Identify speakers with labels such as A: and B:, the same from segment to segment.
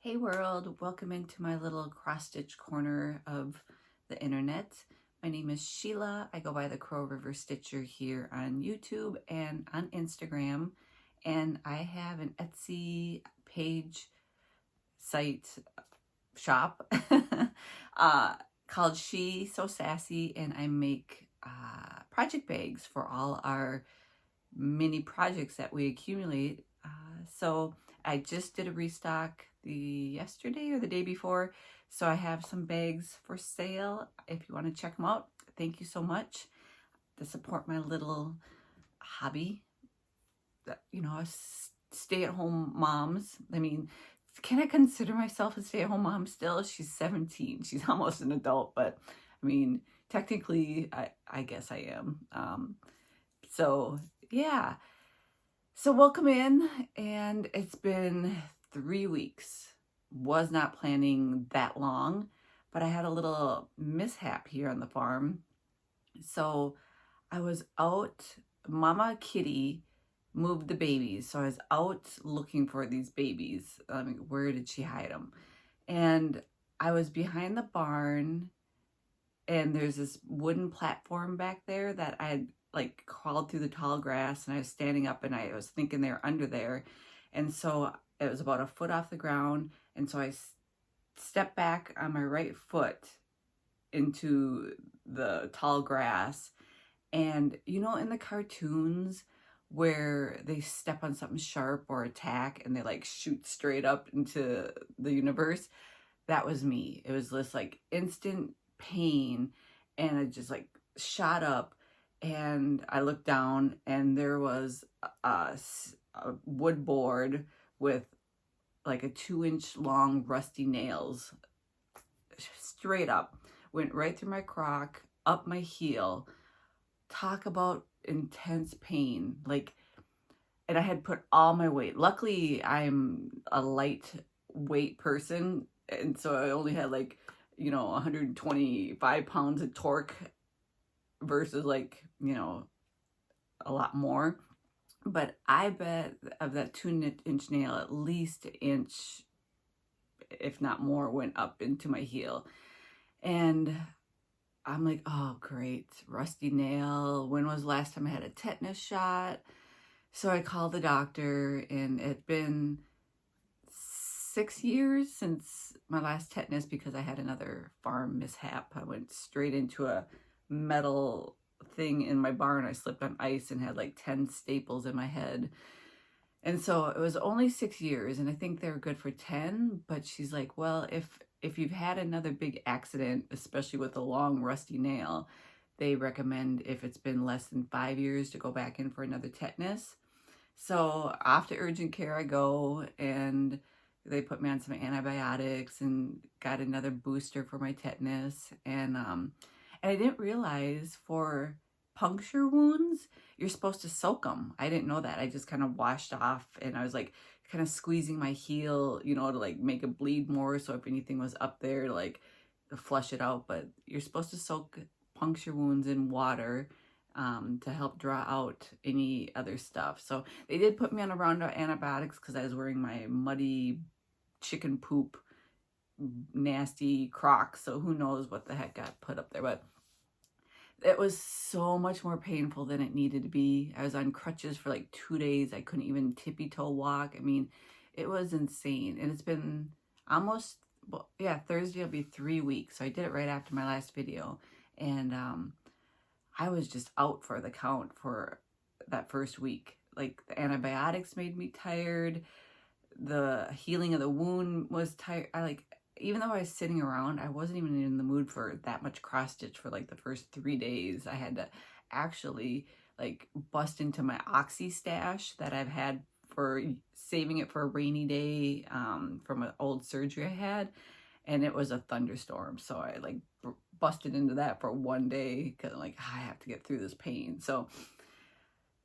A: Hey world, welcome into my little cross-stitch corner of the internet. My name is Sheila. I go by the Crow River Stitcher here on YouTube and on Instagram. And I have an Etsy page site shop called She So Sassy, and I make project bags for all our mini projects that we accumulate. So I just did a restock yesterday or the day before, so I have some bags for sale if you want to check them out. Thank you so much to support my little hobby. You know, stay-at-home moms. I mean, can I consider myself a stay-at-home mom still? She's 17. She's almost an adult, but I mean, technically, I guess I am. So yeah. So welcome in, and it's been 3 weeks. Was not planning that long, but I had a little mishap here on the farm. So I was out, Mama Kitty moved the babies. So I was out looking for these babies. Where did she hide them? And I was behind the barn, and there's this wooden platform back there that I had like crawled through the tall grass, and I was standing up, and I was thinking they were under there. And so it was about a foot off the ground. And so I stepped back on my right foot into the tall grass. And you know, in the cartoons where they step on something sharp or attack and they like shoot straight up into the universe, that was me. It was this like instant pain, and it just like shot up, and I looked down, and there was a wood board with like a 2-inch long rusty nails straight up, went right through my crock, up my heel. Talk about intense pain. Like, and I had put all my weight. Luckily, I'm a lightweight person, and so I only had like, 125 pounds of torque versus like, a lot more. But I bet of that 2-inch nail, at least an inch, if not more, went up into my heel. And I'm like, oh, great, rusty nail. When was the last time I had a tetanus shot? So I called the doctor, and it'd been 6 years since my last tetanus because I had another farm mishap. I went straight into a metal thing in my barn. I slipped on ice and had like 10 staples in my head. And so it was only 6 years, and I think they were good for 10. But she's like, well, if you've had another big accident, especially with a long rusty nail, they recommend if it's been less than 5 years to go back in for another tetanus. So off to urgent care I go, and they put me on some antibiotics and got another booster for my tetanus. And I didn't realize for puncture wounds, you're supposed to soak them. I didn't know that. I just kind of washed off, and I was like kind of squeezing my heel, to like make it bleed more. So if anything was up there, to like flush it out. But you're supposed to soak puncture wounds in water to help draw out any other stuff. So they did put me on a round of antibiotics because I was wearing my muddy chicken poop nasty Crocs. So who knows what the heck got put up there. But it was so much more painful than it needed to be. I was on crutches for like 2 days. I couldn't even tippy-toe walk. I mean, it was insane. And it's been almost, well, yeah, Thursday will be 3 weeks. So I did it right after my last video. And I was just out for the count for that first week. Like, the antibiotics made me tired. The healing of the wound was tired. Even though I was sitting around, I wasn't even in the mood for that much cross stitch for like the first 3 days. I had to actually like bust into my oxy stash that I've had for saving it for a rainy day from an old surgery I had. And it was a thunderstorm. So I like busted into that for 1 day because I'm like, I have to get through this pain. So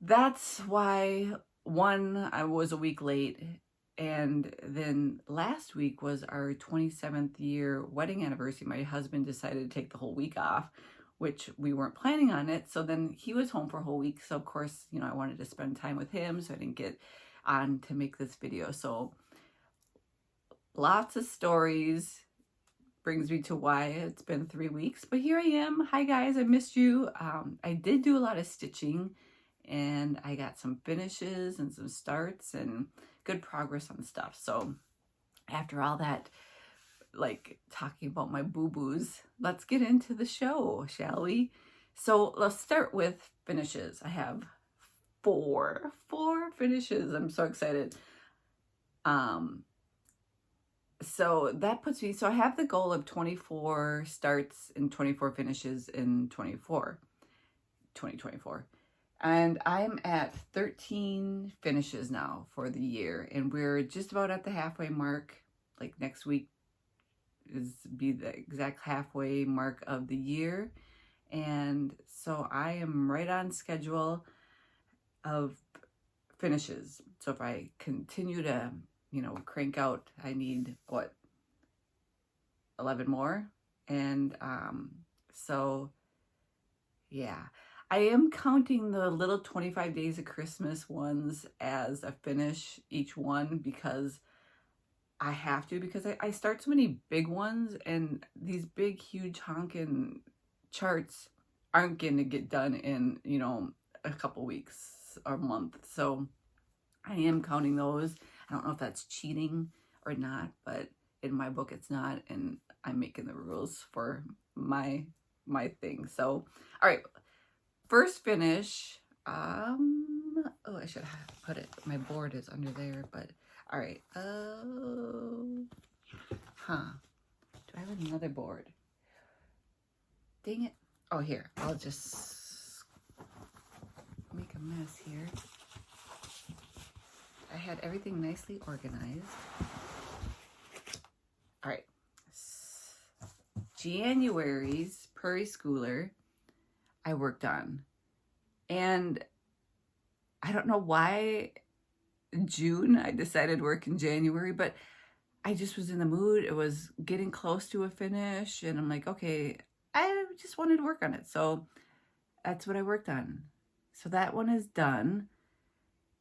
A: that's why, one, I was a week late. And then last week was our 27th year wedding anniversary. My husband decided to take the whole week off, which we weren't planning on it. So then he was home for a whole week. So of course, I wanted to spend time with him. So I didn't get on to make this video. So lots of stories. Brings me to why it's been 3 weeks, but here I am. Hi guys, I missed you. I did do a lot of stitching, and I got some finishes and some starts and good progress on stuff. So after all that, like talking about my boo-boos, let's get into the show, shall we? So let's start with finishes. I have four finishes. I'm so excited. So that puts me, so I have the goal of 24 starts and 24 finishes in 2024. And I'm at 13 finishes now for the year. And we're just about at the halfway mark. Like next week be the exact halfway mark of the year. And so I am right on schedule of finishes. So if I continue to, crank out, I need, 11 more? And so, yeah. I am counting the little 25 days of Christmas ones as a finish, each one, because I have to, because I start so many big ones, and these big, huge honking charts aren't going to get done in, a couple weeks or a month. So I am counting those. I don't know if that's cheating or not, but in my book it's not, and I'm making the rules for my thing. So, all right, first finish. Oh, I should have put it. My board is under there, but all right. Do I have another board? Dang it. Oh, here. I'll just make a mess here. I had everything nicely organized. All right. January's Prairie Schooler I worked on. And I don't know why June I decided to work in January, but I just was in the mood. It was getting close to a finish, and I'm like, okay, I just wanted to work on it. So that's what I worked on. So that one is done.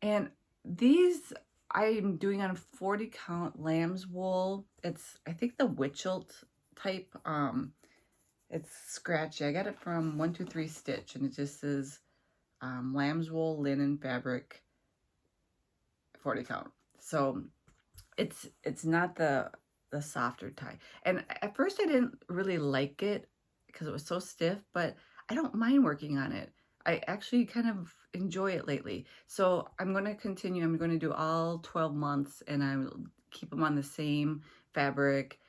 A: And these I'm doing on 40 count Lambswool. It's, I think, the Witchelt type. It's scratchy. I got it from 123 Stitch, and it just says Lambswool linen fabric 40 count. So it's not the softer tie. And at first I didn't really like it because it was so stiff, but I don't mind working on it. I actually kind of enjoy it lately. So I'm going to continue. I'm going to do all 12 months, and I will keep them on the same fabric.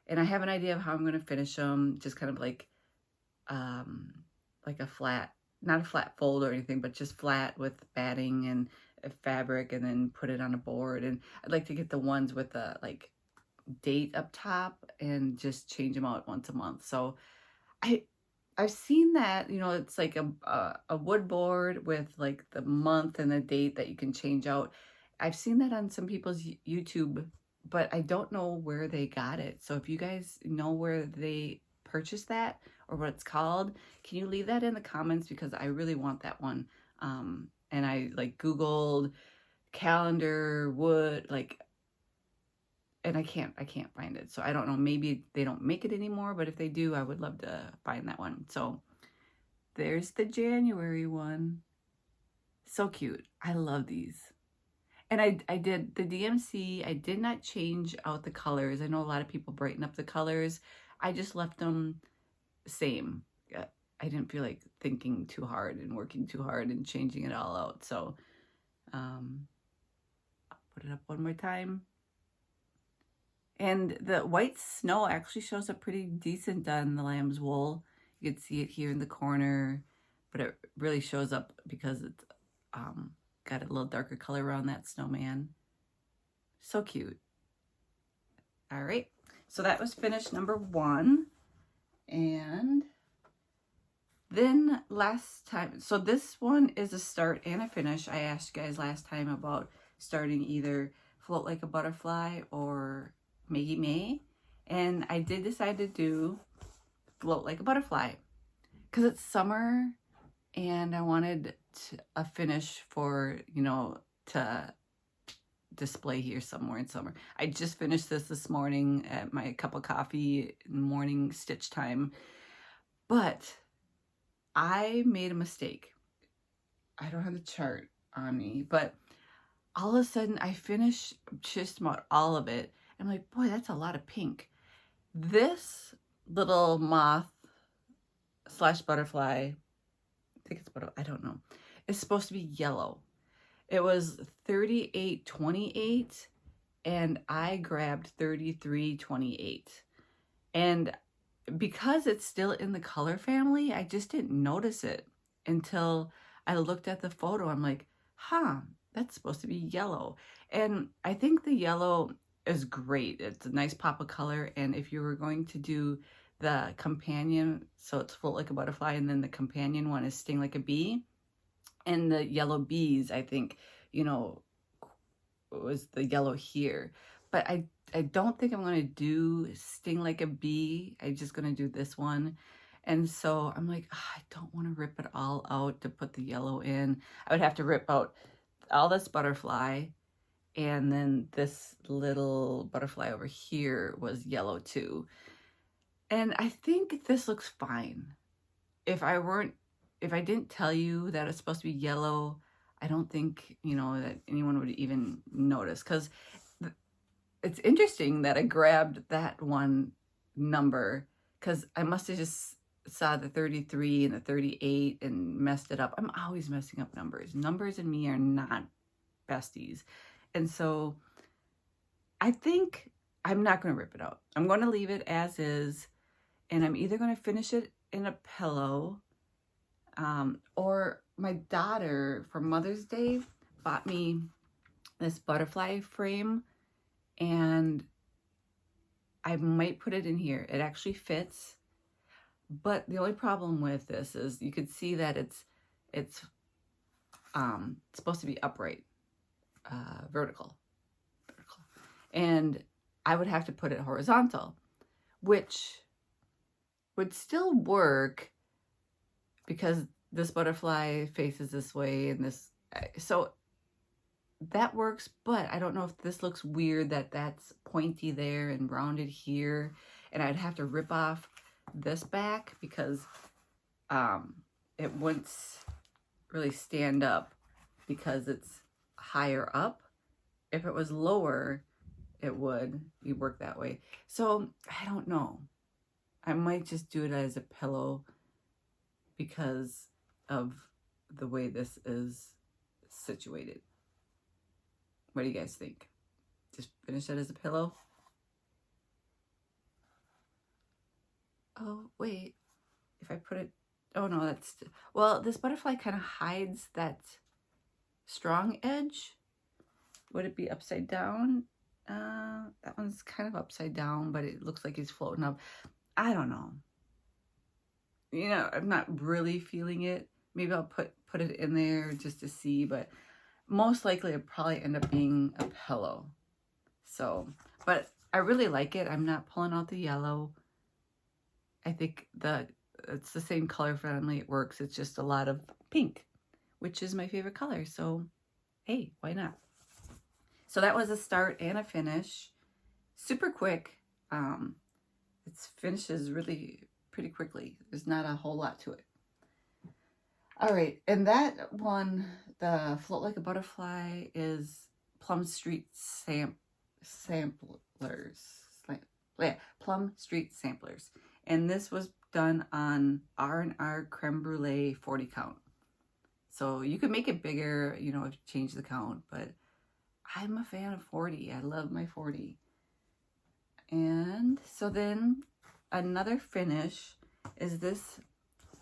A: And I have an idea of how I'm going to finish them, just kind of like a flat, not a flat fold or anything, but just flat with batting and fabric, and then put it on a board. And I'd like to get the ones with the like date up top and just change them out once a month. So I've seen that, it's like a wood board with like the month and the date that you can change out. I've seen that on some people's YouTube, but I don't know where they got it. So if you guys know where they purchased that or what it's called, can you leave that in the comments, because I really want that one. And I like Googled calendar wood, and I can't find it. So I don't know, maybe they don't make it anymore, but if they do, I would love to find that one. So there's the January one. So cute. I love these. And I did the DMC. I did not change out the colors. I know a lot of people brighten up the colors. I just left them same. I didn't feel like thinking too hard and working too hard and changing it all out. So I'll put it up one more time. And the white snow actually shows up pretty decent on the Lambswool. You can see it here in the corner, but it really shows up because it's got a little darker color around that snowman. So cute. All right, so that was finish number 1. And then last time, so this one is a start and a finish. I asked you guys last time about starting either Float Like a Butterfly or Maggie May, and I did decide to do Float Like a Butterfly because it's summer and I wanted a finish for, to display here somewhere in summer. I just finished this morning at my cup of coffee morning stitch time, but I made a mistake. I don't have the chart on me, but all of a sudden I finished just about all of it. I'm like, boy, that's a lot of pink. This little moth slash butterfly, I think it's butterfly, I don't know, it's supposed to be yellow. It was $38.28 and I grabbed $33.28. And because it's still in the color family, I just didn't notice it until I looked at the photo. I'm like, huh, that's supposed to be yellow. And I think the yellow is great. It's a nice pop of color. And if you were going to do the companion, so it's float like a butterfly, and then the companion one is sting like a bee, and the yellow bees, I think, you know, was the yellow here. But I don't think I'm going to do sting like a bee. I'm just going to do this one. And so I'm like, oh, I don't want to rip it all out to put the yellow in. I would have to rip out all this butterfly, and then this little butterfly over here was yellow too. And I think this looks fine. If I didn't tell you that it's supposed to be yellow, I don't think, you know, that anyone would even notice, because it's interesting that I grabbed that one number, because I must have just saw the 33 and the 38 and messed it up. I'm always messing up numbers. Numbers and me are not besties. And so I think I'm not going to rip it out. I'm going to leave it as is, and I'm either going to finish it in a pillow, or my daughter for Mother's Day bought me this butterfly frame, and I might put it in here. It actually fits, but the only problem with this is you could see that it's supposed to be upright, vertical, and I would have to put it horizontal, which would still work because this butterfly faces this way and this, so that works. But I don't know if this looks weird that that's pointy there and rounded here, and I'd have to rip off this back because it wouldn't really stand up because it's higher up. If it was lower, it would work that way. So I don't know. I might just do it as a pillow because of the way this is situated. What do you guys think? Just finish it as a pillow? Oh, wait. If I put it... Oh, no, that's... Well, this butterfly kind of hides that strong edge. Would it be upside down? That one's kind of upside down, but it looks like he's floating up. I don't know. You know, I'm not really feeling it. Maybe I'll put it in there just to see, but most likely it'll probably end up being a pillow. So, but I really like it. I'm not pulling out the yellow. I think it's the same color family. It works. It's just a lot of pink, which is my favorite color. So, hey, why not? So that was a start and a finish. Super quick. It finishes really pretty quickly. There's not a whole lot to it. All right, and that one, the Float Like a Butterfly, is Plum Street Samplers. Yeah, Plum Street Samplers. And this was done on R&R Creme Brulee 40 count. So you could make it bigger, you know, if you change the count, but I'm a fan of 40. I love my 40. And so then another finish is this,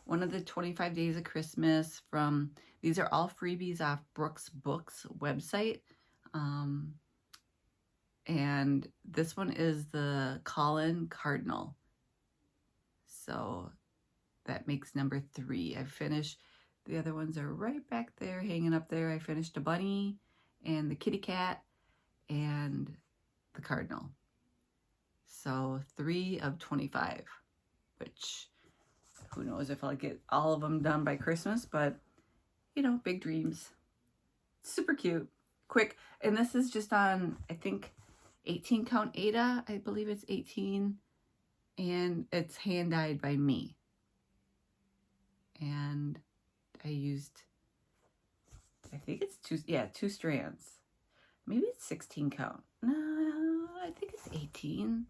A: one of the 25 Days of Christmas from, these are all freebies off Brooke's Books website. And this one is the Colin Cardinal. So that makes number 3. I finished, the other ones are right back there, hanging up there. I finished a bunny and the kitty cat and the cardinal. So 3 of 25, which who knows if I'll get all of them done by Christmas, but you know, big dreams. Super cute. quick. And this is just on, I think, 18 count Ada. I believe it's 18. And it's hand dyed by me. And I used, I think it's two strands. Maybe it's 16 count. No, I think it's 18.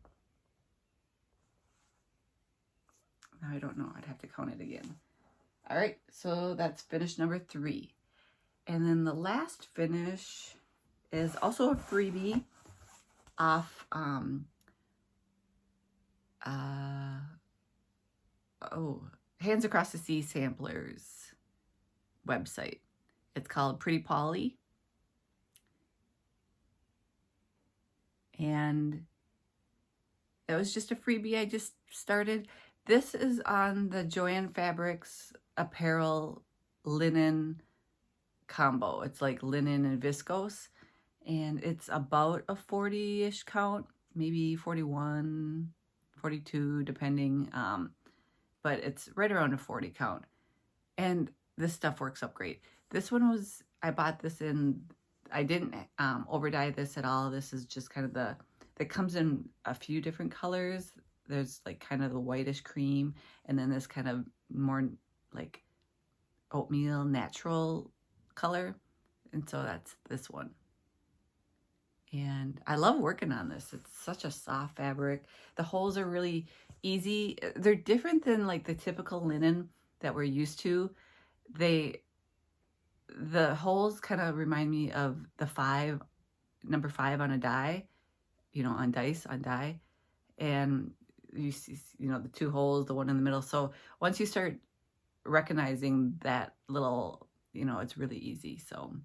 A: Now I don't know. I'd have to count it again. All right, so that's finish number 3. And then the last finish is also a freebie off Hands Across the Sea Samplers website. It's called Pretty Polly. And it was just a freebie I just started. This is on the Joyan Fabrics apparel linen combo. It's like linen and viscose. And it's about a 40-ish count, maybe 41, 42, depending. But it's right around a 40 count. And this stuff works up great. This one was, I bought this in, I didn't over dye this at all. This is just kind of it comes in a few different colors. There's like kind of the whitish cream, and then this kind of more like oatmeal natural color. And so that's this one. And I love working on this. It's such a soft fabric. The holes are really easy. They're different than like the typical linen that we're used to. The holes kind of remind me of the number 5 on a die, on die. And you see, the 2 holes, the one in the middle. So once you start recognizing that little, it's really easy. So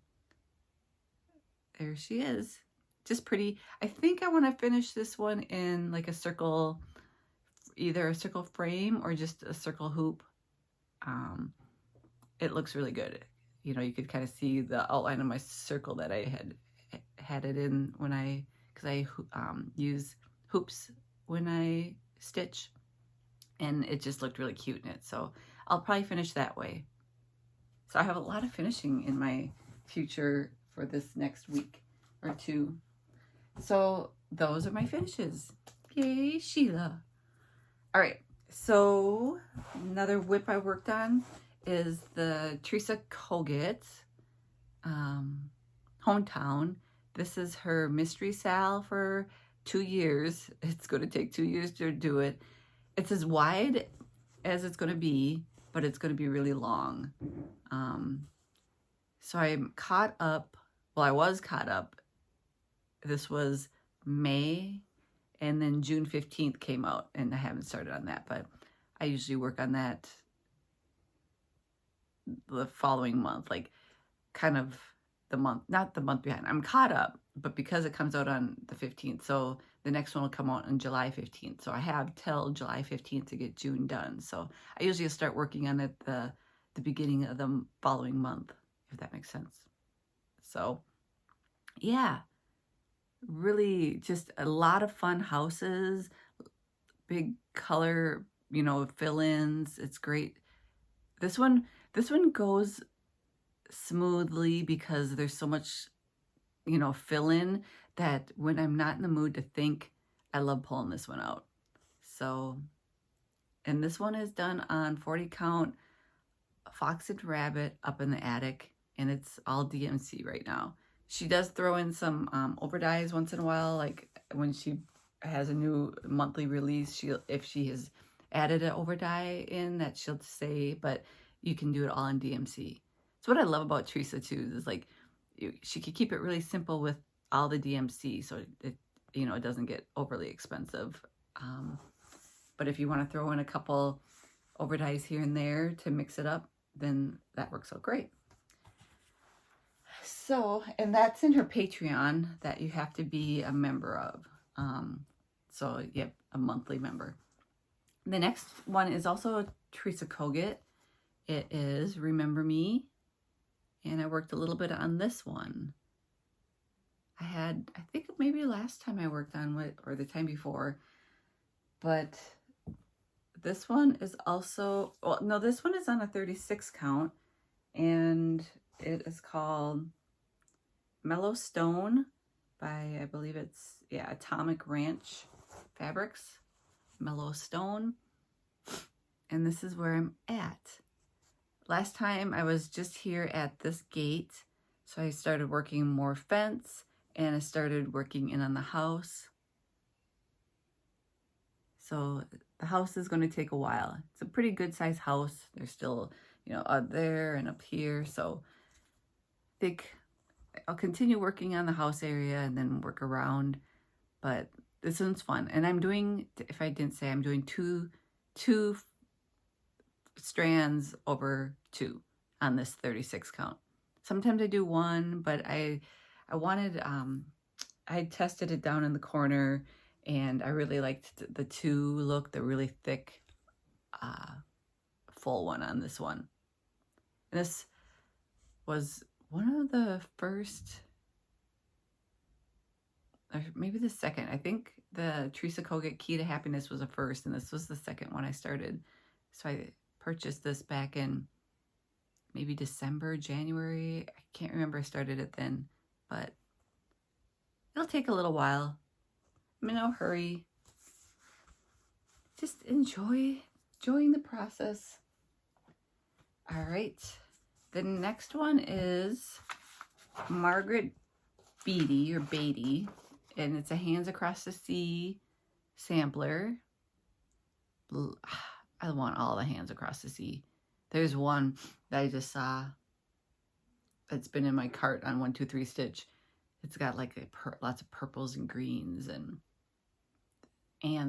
A: there she is. Just pretty. I think I want to finish this one in like a circle, either a circle frame or just a circle hoop. It looks really good. You could kind of see the outline of my circle that I had it in because I use hoops when I stitch, and it just looked really cute in it. So I'll probably finish that way. So I have a lot of finishing in my future for this next week or 2. So those are my finishes. Yay, Sheila. All right, so another whip I worked on is the Theresa Kogut Hometown. This is her mystery sal for 2 years. It's going to take 2 years to do it. It's as wide as it's going to be, but it's going to be really long. So I'm caught up. Well, I was caught up. This was May, and then June 15th came out, and I haven't started on that, but I usually work on that the following month, like kind of the month, not the month behind. I'm caught up, but because it comes out on the 15th, so the next one will come out on July 15th. So I have till July 15th to get June done. So I usually start working on it the beginning of the following month, if that makes sense. So yeah, really just a lot of fun houses, big color, fill-ins. It's great. This one goes smoothly because there's so much, fill-in that when I'm not in the mood to think, I love pulling this one out. So, and this one is done on 40 count Fox and Rabbit up in the attic, and it's all DMC right now. She does throw in some overdyes once in a while, like when she has a new monthly release, if she has added an overdye in, that she'll say, but you can do it all in DMC. So what I love about Teresa too is like she could keep it really simple with all the DMC, so it it doesn't get overly expensive. But if you want to throw in a couple overdyes here and there to mix it up, then that works out great. So, and that's in her Patreon that you have to be a member of. So, yep, a monthly member. The next one is also Theresa Kogut. It is Remember Me. And I worked a little bit on this one. I think maybe last time I worked on it, or the time before. But this one is also, well, no, this one is on a 36 count. And it is called Mellow Stone by, I believe it's, yeah, Atomic Ranch Fabrics. Mellow Stone. And this is where I'm at. Last time I was just here at this gate, so I started working more fence, and I started working in on the house. So the house is going to take a while. It's a pretty good sized house. There's still, you know, out there and up here. So I think I'll continue working on the house area and then work around. But this one's fun. And I'm doing, if I didn't say, I'm doing two strands over 2 on this 36 count. Sometimes I do 1, but I wanted, I tested it down in the corner, and I really liked the 2 look, the really thick, full one on this one. And this was one of the first, or maybe the second. I think the Theresa Kogut Key to Happiness was the first, and this was the second one I started. So I purchased this back in maybe December, January. I can't remember. I started it then, but it'll take a little while. I'm in no hurry. Just enjoying the process. All right. The next one is Margaret Beattie or Beattie, and it's a Hands Across the Sea sampler. I want all the Hands Across the Sea. There's one that I just saw that's been in my cart on 123 Stitch. It's got like lots of purples and greens and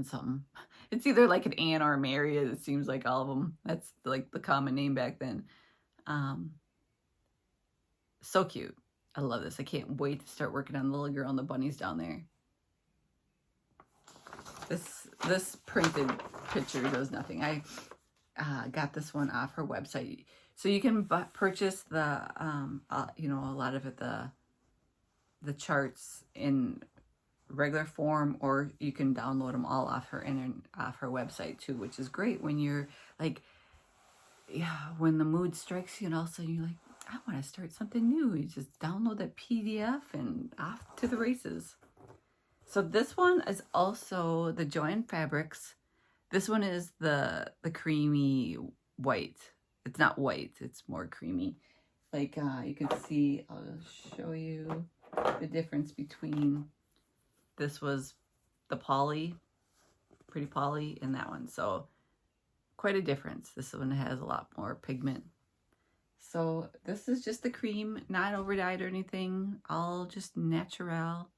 A: something. It's either like an Anne or a Mary. It seems like all of them. That's like the common name back then. So cute. I love this. I can't wait to start working on the little girl and the bunnies down there. This printed picture does nothing. I got this one off her website, so you can purchase the you know, a lot of it, the charts in regular form, or you can download them all off her website too, which is great when you're like, yeah, when the mood strikes you and all of a sudden you're like, I want to start something new. You just download that PDF and off to the races. So this one is also the Joyan Fabrics. This one is the creamy white. It's not white, it's more creamy. Like you can see, I'll show you the difference between, this was the poly, pretty poly, and that one. So quite a difference. This one has a lot more pigment. So this is just the cream, not over dyed or anything, all just natural.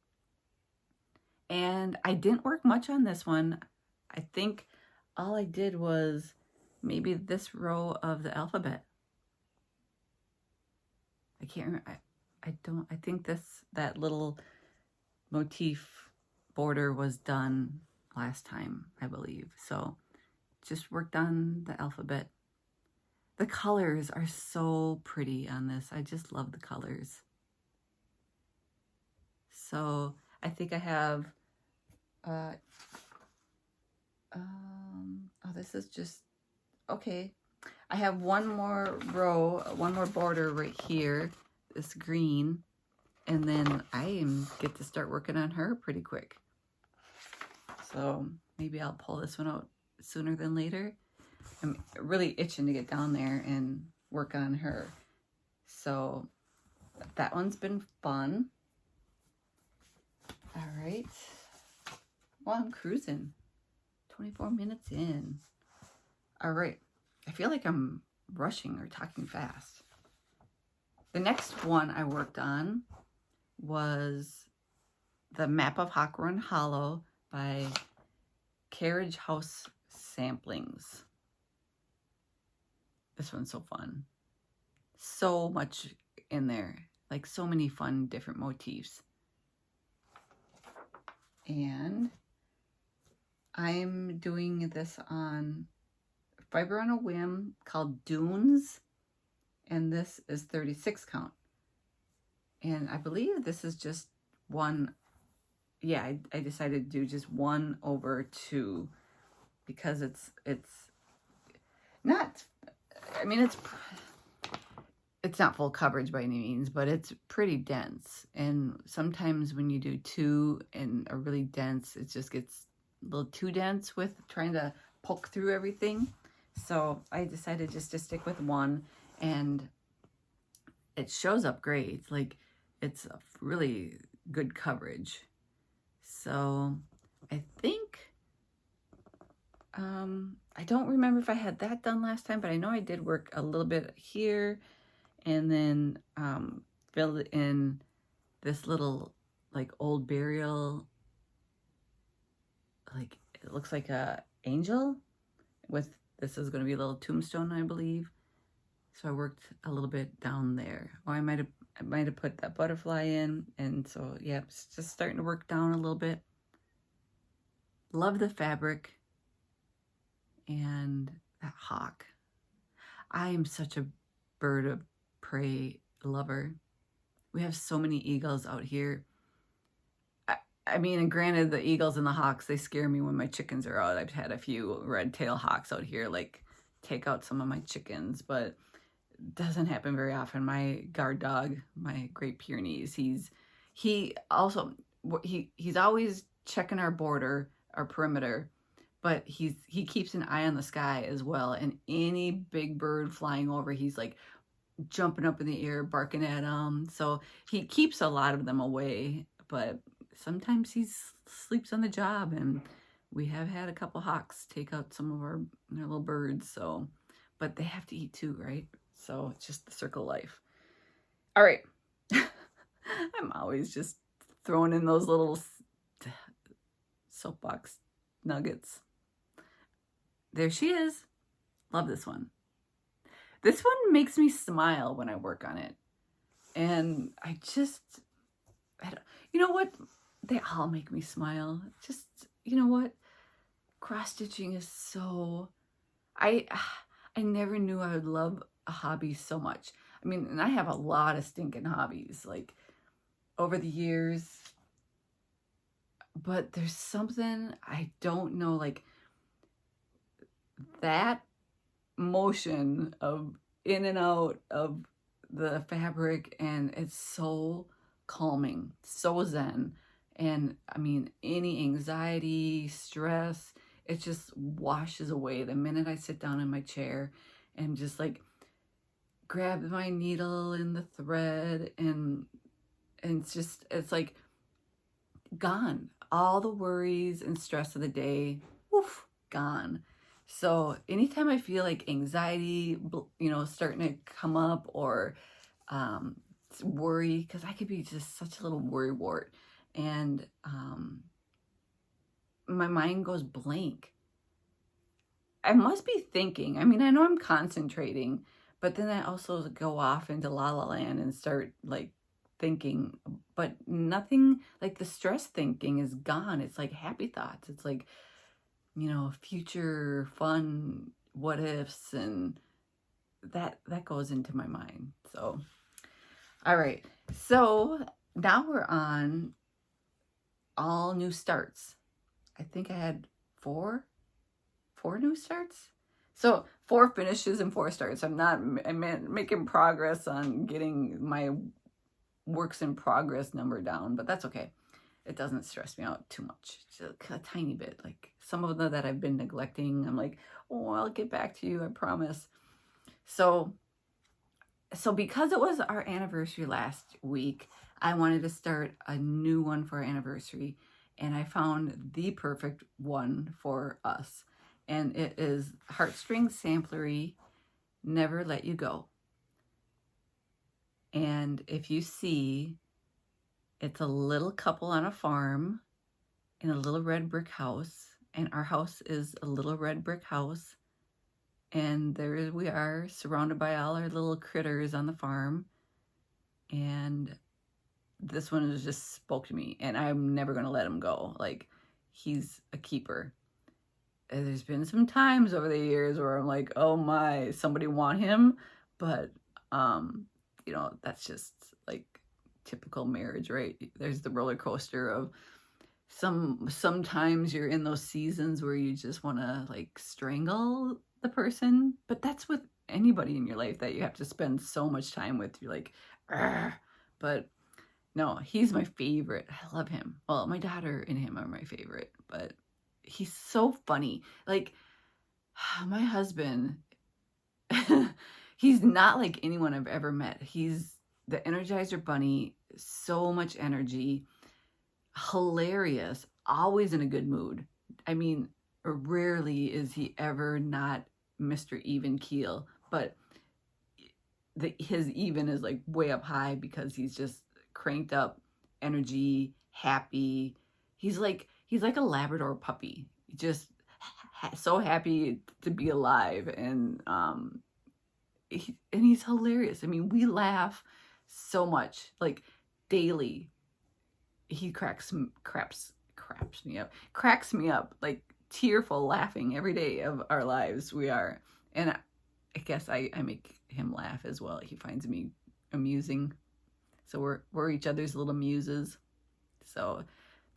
A: And I didn't work much on this one. I think all I did was maybe this row of the alphabet. I can't remember. I think that little motif border was done last time, I believe. So just worked on the alphabet. The colors are so pretty on this. I just love the colors. So I think I have, oh, this is just, okay. I have one more row, one more border right here, this green, and then I get to start working on her pretty quick. So maybe I'll pull this one out sooner than later. I'm really itching to get down there and work on her. So that one's been fun. All right. Well, I'm cruising. 24 minutes in. All right. I feel like I'm rushing or talking fast. The next one I worked on was the Map of Hawkrun Holo by Carriage House Samplings. This one's so fun. So much in there. Like so many fun different motifs. And I'm doing this on Fiber on a Whim called Dunes. And this is 36 count. And I believe this is just one. Yeah, I decided to do just 1/2 because it's not, I mean, it's not full coverage by any means, but it's pretty dense. And sometimes when you do two and are really dense, it just gets a little too dense with trying to poke through everything. So I decided just to stick with one, and it shows up great. Like, it's a really good coverage. So I think, I don't remember if I had that done last time, but I know I did work a little bit here, and then filled in this little like old burial, like it looks like a angel with, this is going to be a little tombstone, I believe. So I worked a little bit down there. Or I might have put that butterfly in, and so yeah, it's just starting to work down a little bit. Love the fabric and that hawk. I am such a bird of prey lover. We have so many eagles out here. I mean, and granted, the eagles and the hawks, they scare me when my chickens are out. I've had a few red-tailed hawks out here, like, take out some of my chickens, but it doesn't happen very often. My guard dog, my Great Pyrenees, he's always checking our border, our perimeter, but he keeps an eye on the sky as well. And any big bird flying over, he's like jumping up in the air, barking at them. So he keeps a lot of them away, but sometimes he sleeps on the job, and we have had a couple hawks take out some of our little birds. So, but they have to eat too, right? So it's just the circle of life. All right. I'm always just throwing in those little soapbox nuggets. There she is. Love this one. This one makes me smile when I work on it. And you know what? They all make me smile. Just, you know what? Cross stitching is so, I never knew I would love a hobby so much. I mean, and I have a lot of stinking hobbies, like, over the years. But there's something, I don't know, like, that motion of in and out of the fabric, and it's so calming, so zen. And I mean, any anxiety, stress, it just washes away the minute I sit down in my chair and just like grab my needle and the thread, and it's like gone. All the worries and stress of the day, woof, gone. So anytime I feel like anxiety, starting to come up, or worry, because I could be just such a little worrywart, and my mind goes blank. I must be thinking. I mean, I know I'm concentrating, but then I also go off into la la land and start like thinking, but nothing, like the stress thinking is gone. It's like happy thoughts. It's like, future fun what ifs, and that goes into my mind. So, all right. So now we're on all new starts. I think I had four new starts. So 4 finishes and 4 starts. I'm making progress on getting my works in progress number down, but that's okay. It doesn't stress me out too much. Just a tiny bit. Like some of them that I've been neglecting, I'm like, oh, I'll get back to you, I promise. So because it was our anniversary last week, I wanted to start a new one for our anniversary, and I found the perfect one for us. And it is Heartstring Samplery, Never Let You Go. And if you see, it's a little couple on a farm in a little red brick house. And our house is a little red brick house. And there we are, surrounded by all our little critters on the farm. And this one just spoke to me, and I'm never going to let him go. Like, he's a keeper. And there's been some times over the years where I'm like, oh my, somebody want him. But, that's just like typical marriage, right? There's the roller coaster of sometimes you're in those seasons where you just want to like strangle the person. But that's with anybody in your life that you have to spend so much time with. You're like, "Argh." But no, he's my favorite. I love him. Well, my daughter and him are my favorite, but he's so funny. Like, my husband, he's not like anyone I've ever met. He's the Energizer Bunny, so much energy, hilarious, always in a good mood. I mean, rarely is he ever not Mr. Even Keel, but his even is like way up high because he's just cranked up energy, happy. He's like a Labrador puppy, just so happy to be alive, and he's hilarious. I mean, we laugh so much, like daily. He cracks me up, like tearful laughing every day of our lives. We are, and I guess I make him laugh as well. He finds me amusing, so we're each other's little muses. So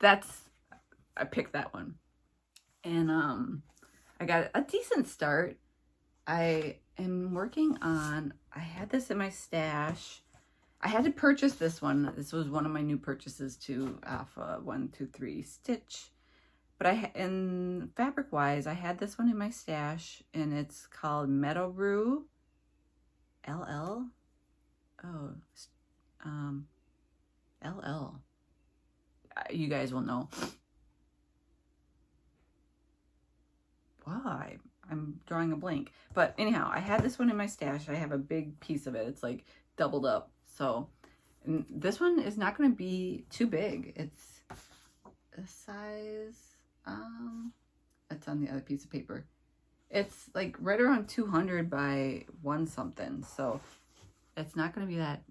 A: I picked that one, and I got a decent start. I am working on, I had this in my stash. I had to purchase this one. This was one of my new purchases too, off 123 Stitch. But in fabric wise, I had this one in my stash, and it's called Meadowroo LL. Oh, LL. You guys will know. Wow, I'm drawing a blank. But anyhow, I had this one in my stash. I have a big piece of it. It's like doubled up. So, and this one is not going to be too big. It's a size, it's on the other piece of paper. It's like right around 200 by 1 something. So it's not going to be that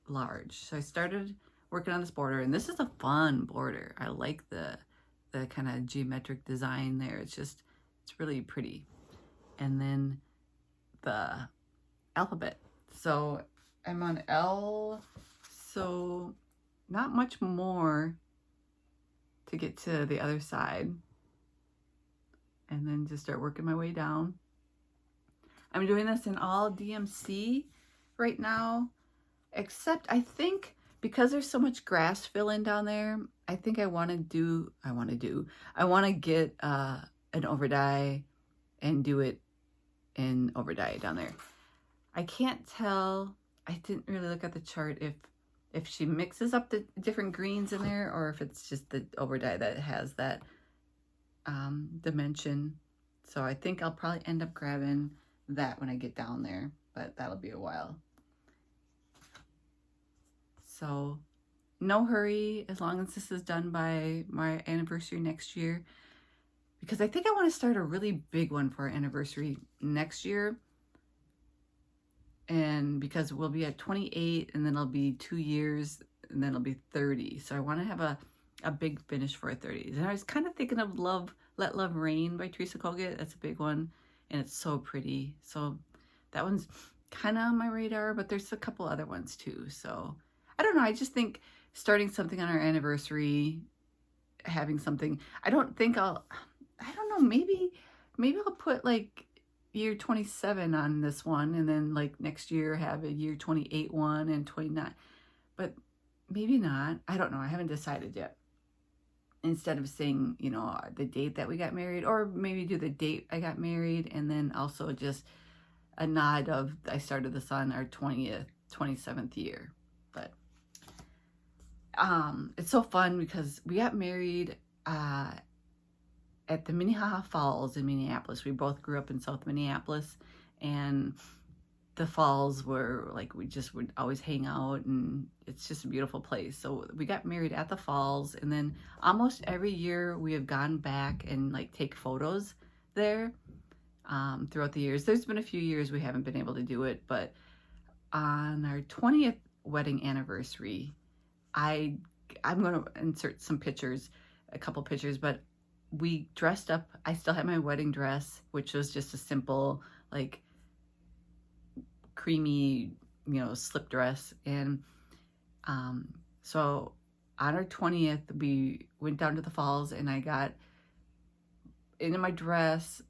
A: large. So I started working on this border, and this is a fun border. I like the kind of geometric design there. It's really pretty. And then the alphabet. So I'm on L, so not much more to get to the other side. And then just start working my way down. I'm doing this in all DMC right now, except I think because there's so much grass fill-in down there, I think I want to get an overdye and do it in overdye down there. I can't tell, I didn't really look at the chart if she mixes up the different greens in there, or if it's just the overdye that has that dimension. So I think I'll probably end up grabbing that when I get down there, but that'll be a while. So no hurry, as long as this is done by my anniversary next year, because I think I want to start a really big one for our anniversary next year. And because we'll be at 28, and then it'll be 2 years, and then it'll be 30. So I want to have a big finish for our 30s. And I was kind of thinking of Let Love Rain by Theresa Kogut. That's a big one, and it's so pretty. So that one's kind of on my radar, but there's a couple other ones too. So I don't know. I just think starting something on our anniversary, having something, I don't know, maybe I'll put like year 27 on this one, and then like next year have a year 28 one and 29, but maybe not. I don't know. I haven't decided yet. Instead of saying, you know, the date that we got married, or maybe do the date I got married, and then also just a nod of I started this on our 27th year. But it's so fun because we got married at the Minnehaha Falls in Minneapolis. We both grew up in South Minneapolis, and the falls were like, we just would always hang out, and it's just a beautiful place. So we got married at the falls, and then almost every year we have gone back and like take photos there throughout the years. There's been a few years we haven't been able to do it, but on our 20th wedding anniversary, I'm going to insert some pictures, a couple pictures, but we dressed up. I still had my wedding dress, which was just a simple, like, creamy, you know, slip dress. And so on our 20th, we went down to the falls, and I got into my dress,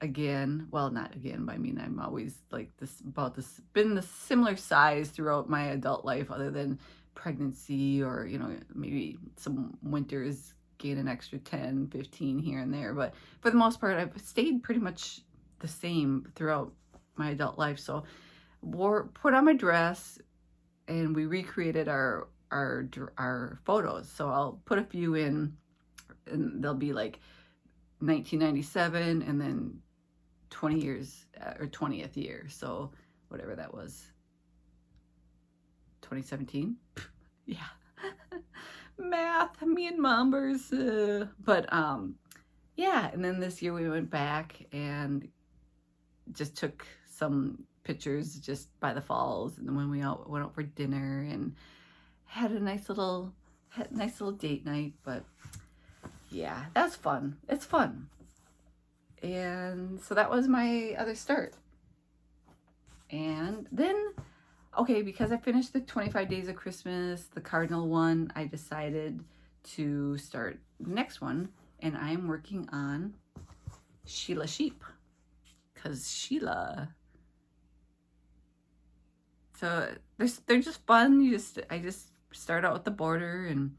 A: again. Well, not again, but I mean, I'm always like this, about this, been the similar size throughout my adult life, other than pregnancy, or, you know, maybe some winters gain an extra 10, 15 here and there. But for the most part, I've stayed pretty much the same throughout my adult life. So put on my dress, and we recreated our photos. So I'll put a few in, and they'll be like 1997, and then 20 years, or 20th year. So whatever that was, 2017. Yeah. Math, me and numbers. But yeah, and then this year we went back and just took some pictures just by the falls, and then when we all went out for dinner and had a nice little date night. But yeah, that's fun. It's fun. And so that was my other start. And then, okay, because I finished the 25 Days of Christmas, the cardinal one, I decided to start the next one, and I'm working on Sheila sheep, because Sheila. So they're just fun. I just start out with the border, and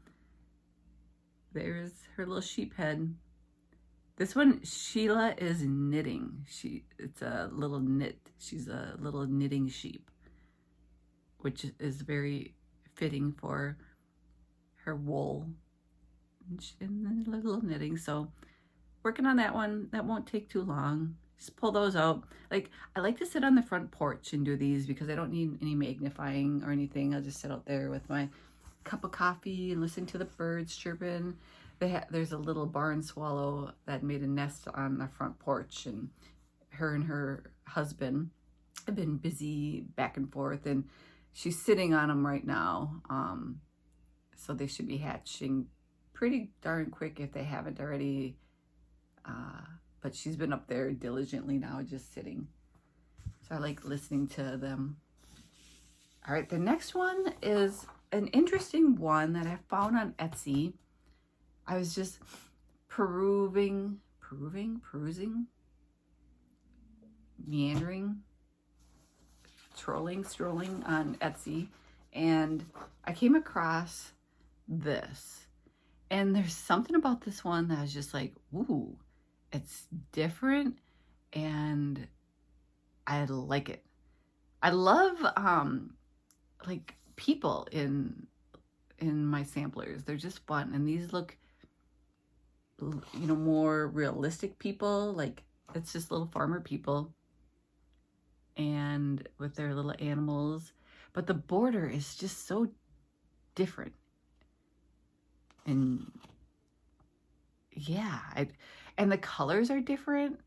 A: there's her little sheep head. This one, Sheila is knitting. It's a little knit. She's a little knitting sheep, which is very fitting for her wool and the little knitting. So working on that one. That won't take too long. Just pull those out. Like, I like to sit on the front porch and do these because I don't need any magnifying or anything. I'll just sit out there with my cup of coffee and listen to the birds chirping. There's a little barn swallow that made a nest on the front porch, and her husband have been busy back and forth, and she's sitting on them right now. So they should be hatching pretty darn quick if they haven't already. But she's been up there diligently now, just sitting. So I like listening to them. All right, the next one is an interesting one that I found on Etsy. I was just perusing, meandering, strolling on Etsy, and I came across this. And there's something about this one that I was just like, ooh, it's different, and I like it. I love like people in my samplers. They're just fun, and these look, you know, more realistic people. Like, it's just little farmer people, and with their little animals, but the border is just so different. And yeah, and the colors are different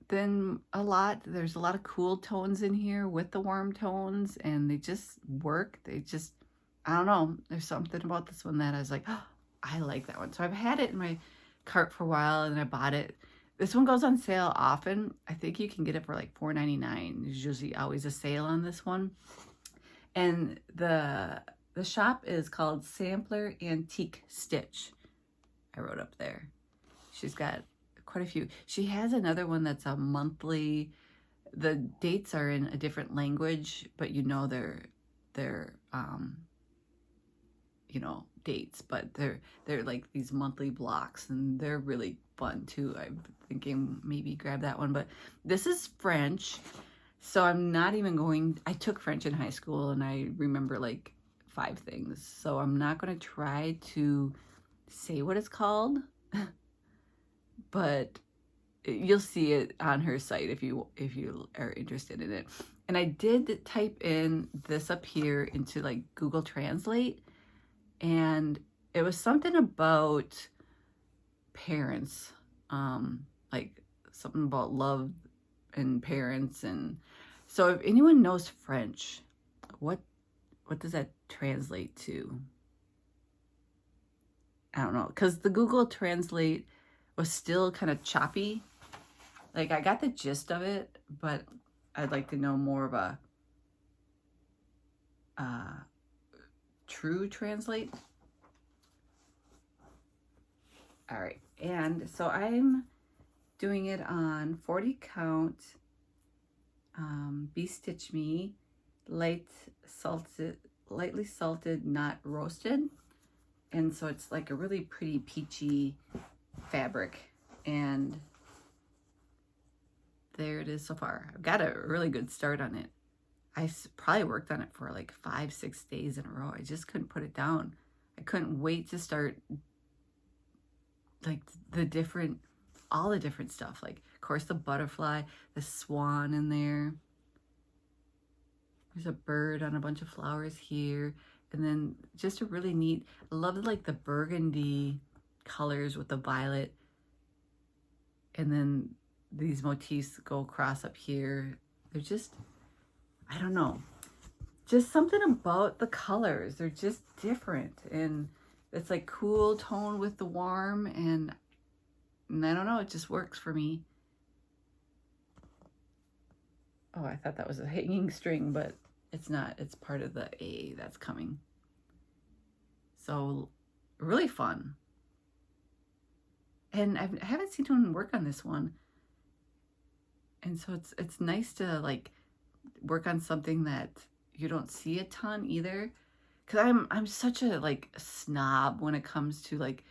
A: than a lot. There's a lot of cool tones in here with the warm tones, and they just work. I don't know. There's something about this one that I was like, oh, I like that one. So I've had it in my cart for a while, and I bought it. This one goes on sale often. I think you can get it for like $4.99. There's usually always a sale on this one. And the shop is called Sampler Antique Stitch. I wrote up there. She's got quite a few. She has another one that's a monthly. The dates are in a different language, but you know they're you know, dates, but they're like these monthly blocks, and they're really fun too. I'm thinking maybe grab that one, but this is French, so I'm not even going. I took French in high school, and I remember like 5 things, so I'm not going to try to say what it's called, but you'll see it on her site if you are interested in it. And I did type in this up here into like Google Translate, and it was something about parents, like something about love and parents. And so if anyone knows French, what does that translate to? I don't know, because the Google Translate was still kind of choppy. Like, I got the gist of it, but I'd like to know more of a true translate. All right, and so I'm doing it on 40 count Be Stitch Me lightly salted, not roasted. And so it's like a really pretty peachy fabric. And there it is so far. I've got a really good start on it. I probably worked on it for like 5-6 days in a row. I just couldn't put it down. I couldn't wait to start like all the different stuff. Like, of course, the butterfly, the swan in there. There's a bird on a bunch of flowers here. And then just a really neat, I love like the burgundy colors with the violet. And then these motifs go across up here. They're just, I don't know, just something about the colors. They're just different. And it's like cool tone with the warm. And I don't know, it just works for me. Oh, I thought that was a hanging string, but it's not. It's part of the A that's coming. So really fun. And I haven't seen anyone work on this one. And so it's nice to like work on something that you don't see a ton either. Cause I'm such a like snob when it comes to like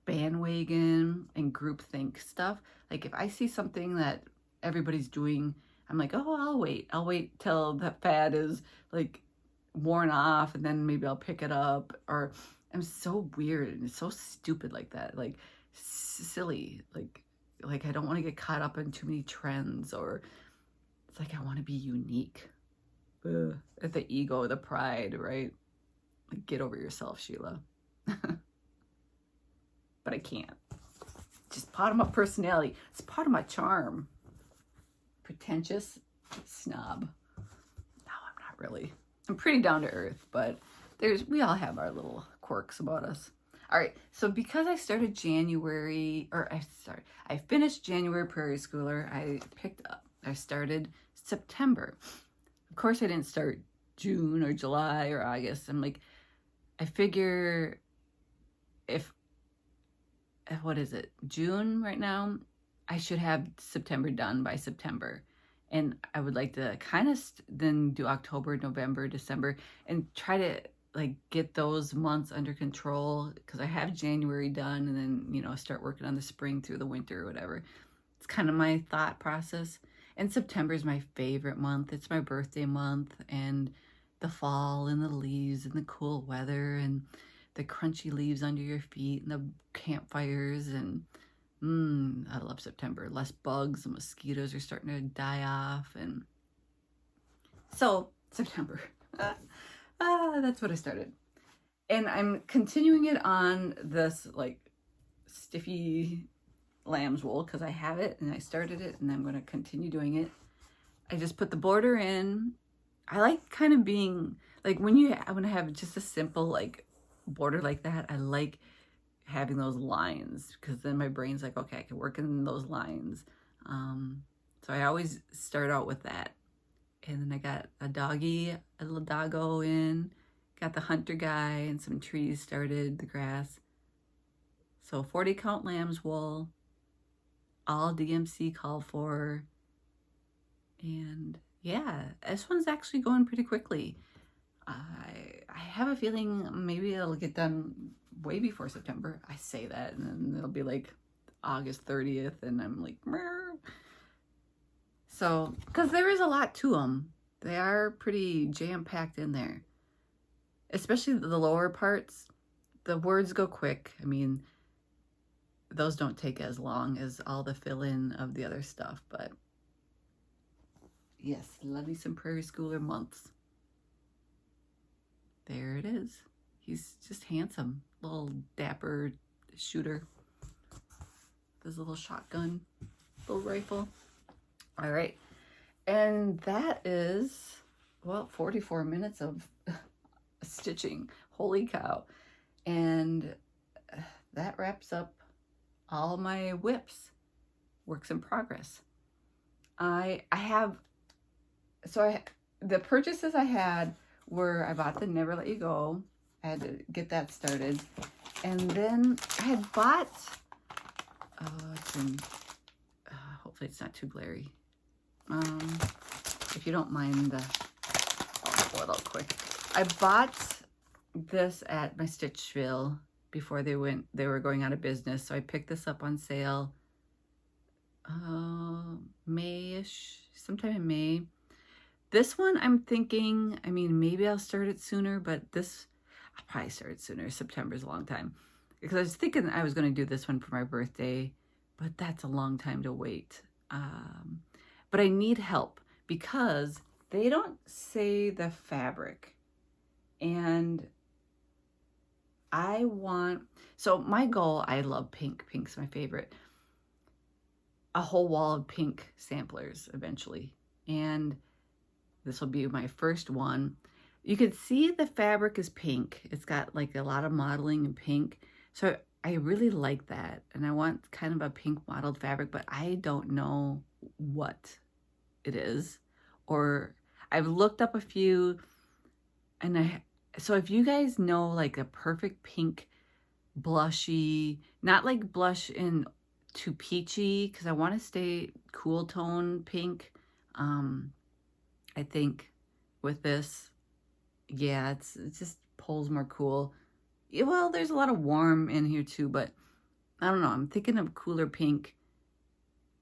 A: bandwagon and groupthink stuff. Like if I see something that everybody's doing, I'm like, oh, I'll wait till the fad is like worn off and then maybe I'll pick it up. Or I'm so weird and it's so stupid like that, like silly, like I don't want to get caught up in too many trends, or it's like I want to be unique. Ugh. The ego, the pride, right? Like, get over yourself, Sheila. But I can't. Just part of my personality. It's part of my charm. Pretentious snob. No, I'm not really. I'm pretty down to earth, but we all have our little quirks about us. All right, so because I started I finished January Prairie Schooler, I started September. Of course, I didn't start June or July or August. I'm like, I figure what is it, June right now? I should have September done by September. And I would like to kind of then do October, November, December, and try to like get those months under control, because I have January done and then, you know, start working on the spring through the winter or whatever. It's kind of my thought process. And September is my favorite month. It's my birthday month, and the fall and the leaves and the cool weather and the crunchy leaves under your feet and the campfires. And I love September. Less bugs, the mosquitoes are starting to die off. And so September, that's what I started. And I'm continuing it on this like stiffy Lambswool because I have it and I started it, and I'm going to continue doing it. I just put the border in. I like kind of being like when I have just a simple like border like that, I like having those lines, because then my brain's like, okay, I can work in those lines. So I always start out with that. And then I got a little doggo in, got the hunter guy and some trees started, the grass. So 40 count Lambswool, all DMC called for. And yeah, this one's actually going pretty quickly. I have a feeling maybe it'll get done way before September. I say that, and then it'll be like August 30th, and I'm like, meh. So, because there is a lot to them. They are pretty jam-packed in there. Especially the lower parts. The words go quick. I mean, those don't take as long as all the fill-in of the other stuff, but yes, love me some Prairie Schooler months. There it is. He's just handsome. Little dapper shooter. This little shotgun, little rifle. All right. And that is, well, 44 minutes of stitching. Holy cow. And that wraps up all my whips. Works in progress. The purchases I had were, I bought the Never Let You Go. I had to get that started. And then I had bought, Hopefully it's not too glary. If you don't mind the, I'll pull it out quick. I bought this at my Stitchville before they were going out of business. So I picked this up on sale May-ish, sometime in May. This one I'm thinking, I mean, maybe I'll start it sooner, but this, I'll probably start it sooner. September's a long time. Because I was thinking I was going to do this one for my birthday, but that's a long time to wait. But I need help because they don't say the fabric. And I want, so my goal, I love pink. Pink's my favorite. A whole wall of pink samplers eventually. And this will be my first one. You can see the fabric is pink. It's got like a lot of modeling in pink. So I really like that. And I want kind of a pink mottled fabric, but I don't know what it is. Or I've looked up a few, and so if you guys know like a perfect pink blushy, not like blush in too peachy, because I want to stay cool tone pink. I think with this, yeah, it just pulls more cool. Yeah, well, there's a lot of warm in here too, but I don't know. I'm thinking of cooler pink,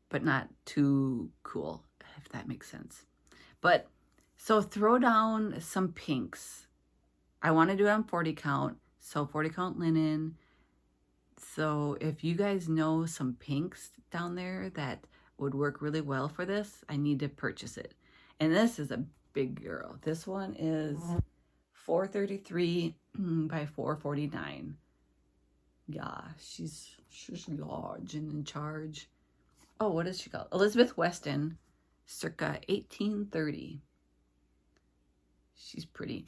A: but not too cool, if that makes sense. But so throw down some pinks. I want to do it on 40 count, so 40 count linen. So if you guys know some pinks down there that would work really well for this, I need to purchase it. And this is a big girl. This one is 433 by 449. Yeah, she's large and in charge. Oh, what is she called? Elizabeth Weston, circa 1830. She's pretty.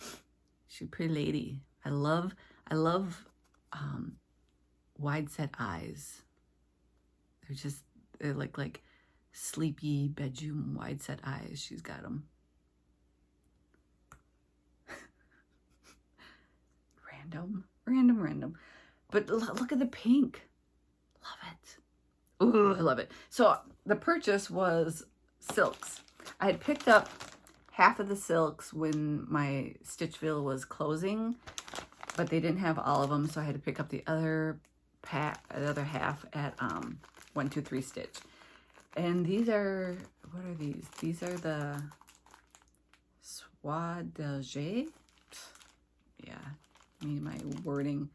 A: She's a pretty lady. I love wide set eyes. They're like sleepy bedroom wide set eyes. She's got them. Random. But look at the pink. Love it. Ooh, I love it. So the purchase was silks. I had picked up half of the silks when my Stitchville was closing, but they didn't have all of them, so I had to pick up the other half at 123 Stitch. And these are, what are these? These are the Soie d'Alger. Yeah, I mean, my wording.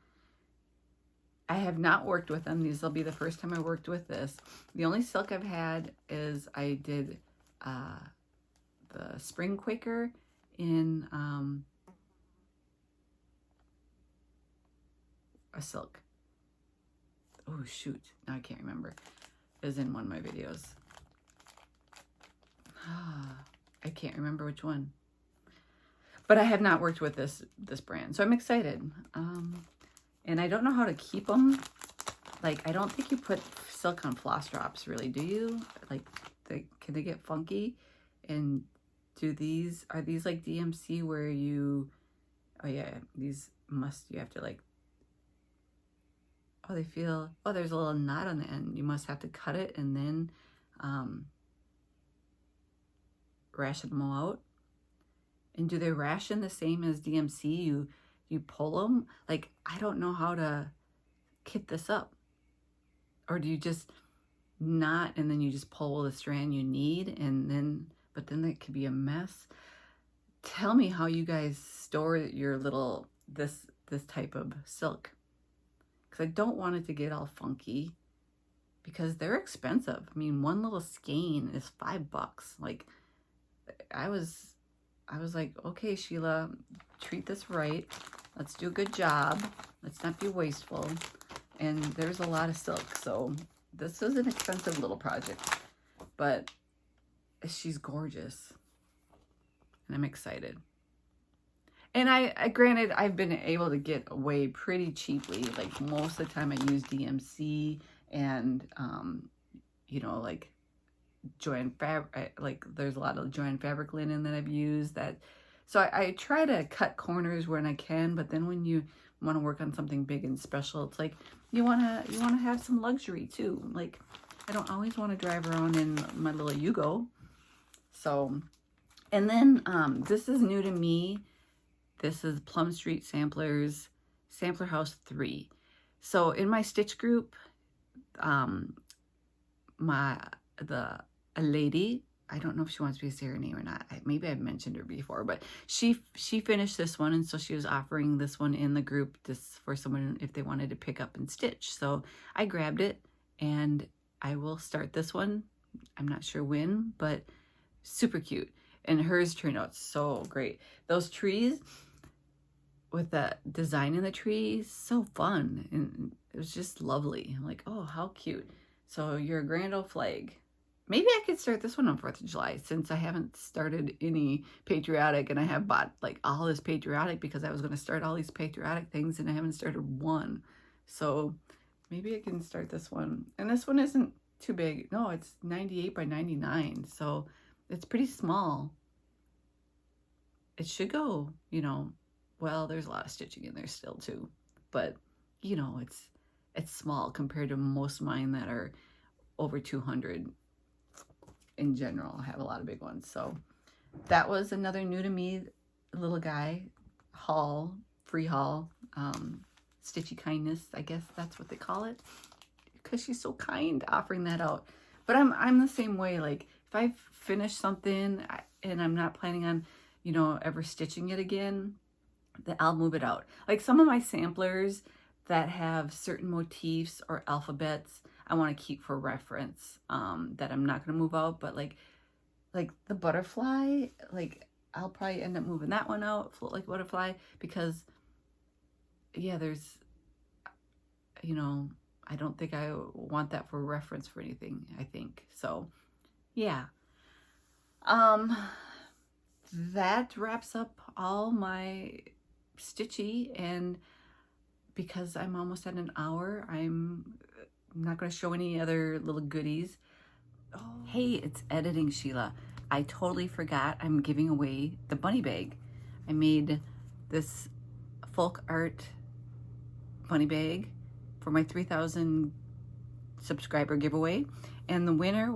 A: I have not worked with them. These will be the first time I worked with this. The only silk I've had is I did the Spring Quaker in a silk. Oh, shoot. Now I can't remember. It was in one of my videos. I can't remember which one. But I have not worked with this brand, so I'm excited. And I don't know how to keep them. Like, I don't think you put silk on floss drops, really, do you? Like, can they get funky? And are these like DMC where you, oh yeah, these you have to like, oh, there's a little knot on the end. You must have to cut it and then ration them all out. And do they ration the same as DMC? You pull them? Like, I don't know how to kit this up. Or do you just knot and then you just pull the strand you need, and then, but then that could be a mess. Tell me how you guys store your little, this type of silk. Because I don't want it to get all funky, because they're expensive. I mean, one little skein is $5. Like, I was like, okay, Sheila, treat this right. Let's do a good job. Let's not be wasteful. And there's a lot of silk, so this is an expensive little project, but she's gorgeous, and I'm excited. And I granted, I've been able to get away pretty cheaply. Like, most of the time I use DMC and, you know, like Joyan Fabric, like there's a lot of Joyan Fabric linen that I've used that. So I try to cut corners when I can, but then when you want to work on something big and special, it's like you want to have some luxury too. Like, I don't always want to drive around in my little Yugo. So, and then this is new to me. This is Plum Street Samplers, Sampler House 3. So in my stitch group, a lady, I don't know if she wants me to say her name or not. Maybe I've mentioned her before, but she finished this one, and so she was offering this one in the group just for someone if they wanted to pick up and stitch. So I grabbed it, and I will start this one. I'm not sure when, but super cute. And hers turned out so great. Those trees with the design in the trees, so fun, and it was just lovely. I'm like, oh, how cute. So you're a grand old flag. Maybe I could start this one on 4th of July, since I haven't started any patriotic, and I have bought like all this patriotic because I was going to start all these patriotic things and I haven't started one. So maybe I can start this one. And this one isn't too big. No, it's 98 by 99. So it's pretty small. It should go, you know, well, there's a lot of stitching in there still too, but you know, it's small compared to most of mine that are over 200 in general. I have a lot of big ones. So that was another new to me little guy haul, free haul, Stitchy Kindness, I guess that's what they call it, because she's so kind offering that out. But I'm the same way. Like if I finish something and I'm not planning on, you know, ever stitching it again, that I'll move it out. Like some of my samplers that have certain motifs or alphabets I want to keep for reference, that I'm not going to move out. But like the butterfly, like I'll probably end up moving that one out, Float Like a Butterfly, because yeah, there's, you know, I don't think I want that for reference for anything, I think. So yeah, that wraps up all my stitchy, and because I'm almost at an hour, I'm not going to show any other little goodies. Oh, hey, it's editing Sheila. I totally forgot I'm giving away the bunny bag. I made this folk art bunny bag for my 3,000 subscriber giveaway, and the winner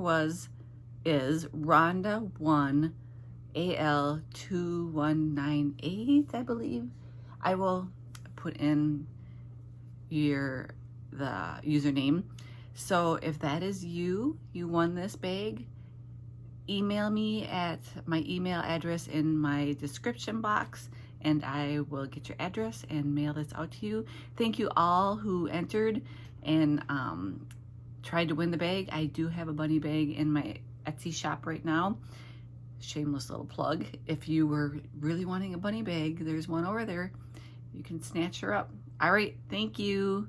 A: is Rhonda1 AL2198, I believe. I will put in the username. So if that is you won this bag, email me at my email address in my description box, and I will get your address and mail this out to you. Thank you all who entered and tried to win the bag. I do have a bunny bag in my Etsy shop right now. Shameless little plug. If you were really wanting a bunny bag, there's one over there. You can snatch her up. All right, thank you.